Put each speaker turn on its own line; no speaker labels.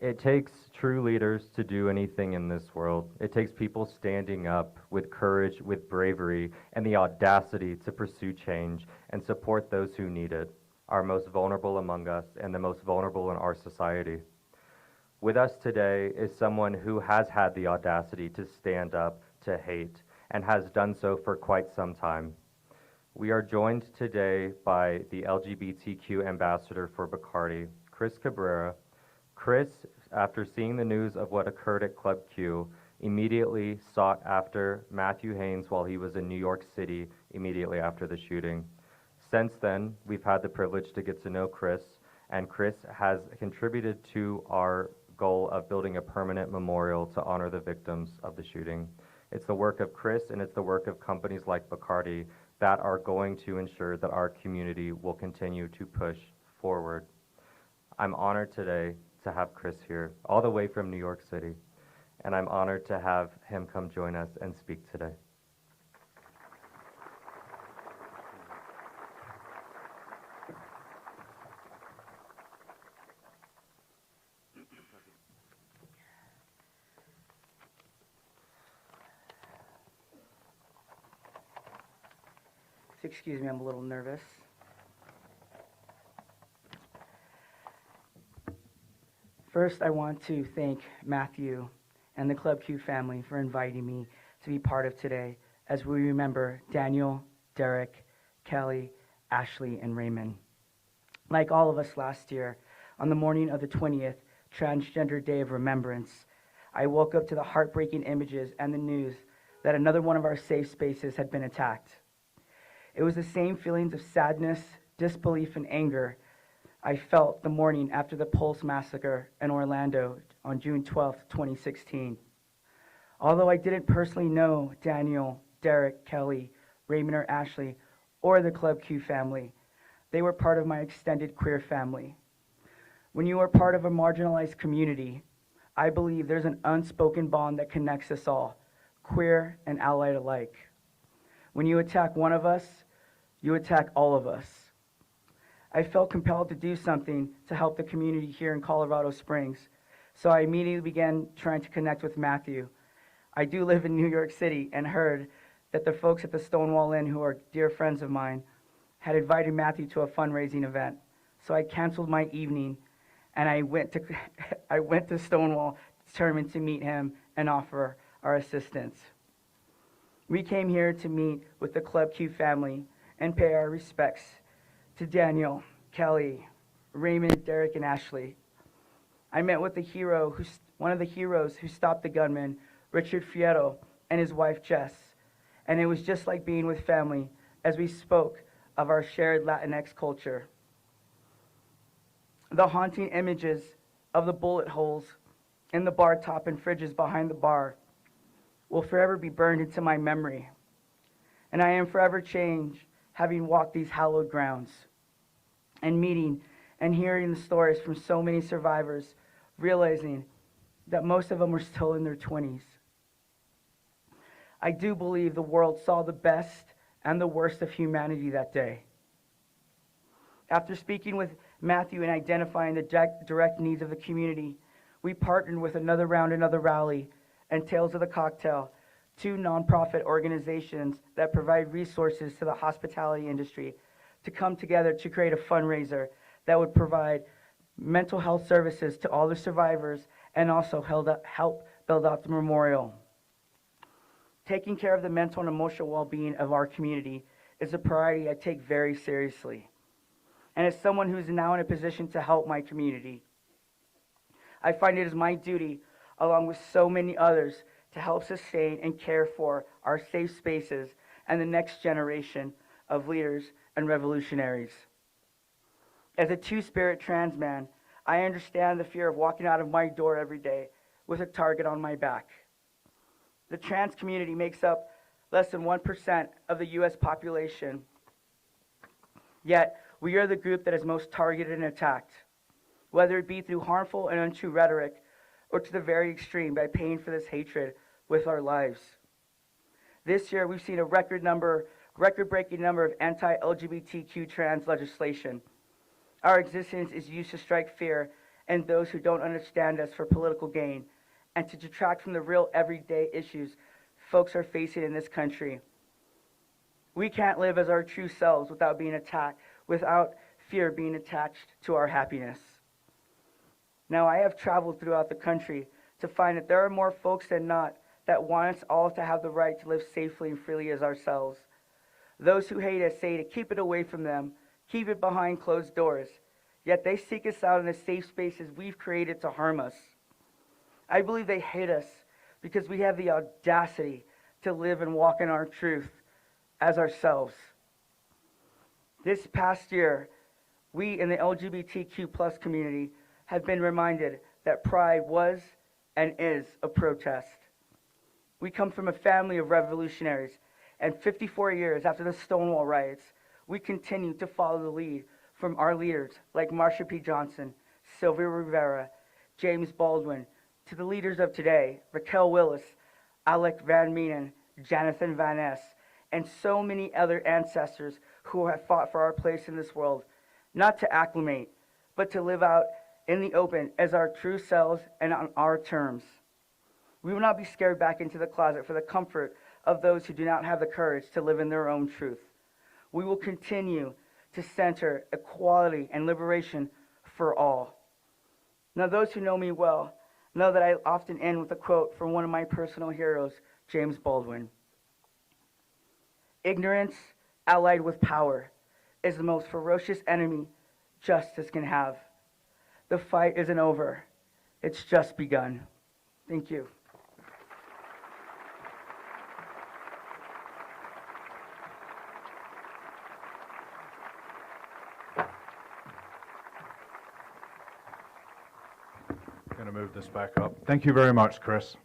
It takes true leaders to do anything in this world. It takes people standing up with courage, with bravery, and the audacity to pursue change and support those who need it, our most vulnerable among us and the most vulnerable in our society. With us today is someone who has had the audacity to stand up to hate and has done so for quite some time. We are joined today by the LGBTQ ambassador for Bacardi, Chris Cabrera. Chris, after seeing the news of what occurred at Club Q, immediately sought after Matthew Haynes while he was in New York City immediately after the shooting. Since then, we've had the privilege to get to know Chris, and Chris has contributed to our goal of building a permanent memorial to honor the victims of the shooting. It's the work of Chris and it's the work of companies like Bacardi that are going to ensure that our community will continue to push forward. I'm honored today to have Chris here, all the way from New York City, and I'm honored to have him come join us and speak today.
Excuse me, I'm a little nervous. First, I want to thank Matthew and the Club Q family for inviting me to be part of today as we remember Daniel, Derek, Kelly, Ashley, and Raymond. Like all of us last year, on the morning of the 20th, Transgender Day of Remembrance, I woke up to the heartbreaking images and the news that another one of our safe spaces had been attacked. It was the same feelings of sadness, disbelief, and anger I felt the morning after the Pulse massacre in Orlando on June 12, 2016. Although I didn't personally know Daniel, Derek, Kelly, Raymond, or Ashley, or the Club Q family, they were part of my extended queer family. When you are part of a marginalized community, I believe there's an unspoken bond that connects us all, queer and allied alike. When you attack one of us, you attack all of us. I felt compelled to do something to help the community here in Colorado Springs, so I immediately began trying to connect with Matthew. I do live in New York City and heard that the folks at the Stonewall Inn, who are dear friends of mine, had invited Matthew to a fundraising event. So I canceled my evening and I went to Stonewall determined to meet him and offer our assistance. We came here to meet with the Club Q family and pay our respects to Daniel, Kelly, Raymond, Derek, and Ashley. I met with one of the heroes who stopped the gunman, Richard Fierro, and his wife, Jess. And it was just like being with family as we spoke of our shared Latinx culture. The haunting images of the bullet holes in the bar top and fridges behind the bar will forever be burned into my memory. And I am forever changed having walked these hallowed grounds and meeting and hearing the stories from so many survivors, realizing that most of them were still in their 20s. I do believe the world saw the best and the worst of humanity that day. After speaking with Matthew and identifying the direct needs of the community, we partnered with Another Round, Another Rally and Tales of the Cocktail, two nonprofit organizations that provide resources to the hospitality industry, to come together to create a fundraiser that would provide mental health services to all the survivors and also help build out the memorial. Taking care of the mental and emotional well-being of our community is a priority I take very seriously. And as someone who's now in a position to help my community, I find it is my duty, along with so many others, to help sustain and care for our safe spaces and the next generation of leaders and revolutionaries. As a two-spirit trans man, I understand the fear of walking out of my door every day with a target on my back. The trans community makes up less than 1% of the US population, yet we are the group that is most targeted and attacked, whether it be through harmful and untrue rhetoric or to the very extreme by paying for this hatred with our lives. This year, we've seen a record-breaking number of anti-LGBTQ trans legislation. Our existence is used to strike fear and those who don't understand us for political gain, and to detract from the real everyday issues folks are facing in this country. We can't live as our true selves without being attacked, without fear being attached to our happiness. Now, I have traveled throughout the country to find that there are more folks than not that want us all to have the right to live safely and freely as ourselves. Those who hate us say to keep it away from them, keep it behind closed doors, yet they seek us out in the safe spaces we've created to harm us. I believe they hate us because we have the audacity to live and walk in our truth as ourselves. This past year, we in the LGBTQ plus community have been reminded that Pride was and is a protest. We come from a family of revolutionaries, and 54 years after the Stonewall riots, we continue to follow the lead from our leaders like Marsha P. Johnson, Sylvia Rivera, James Baldwin, to the leaders of today, Raquel Willis, Alec Van Menen, Jonathan Van Ness, and so many other ancestors who have fought for our place in this world, not to acclimate, but to live out in the open as our true selves and on our terms. We will not be scared back into the closet for the comfort of those who do not have the courage to live in their own truth. We will continue to center equality and liberation for all. Now, those who know me well know that I often end with a quote from one of my personal heroes, James Baldwin. Ignorance, allied with power, is the most ferocious enemy justice can have. The fight isn't over. It's just begun. Thank you.
Going to move this back up. Thank you very much, Chris.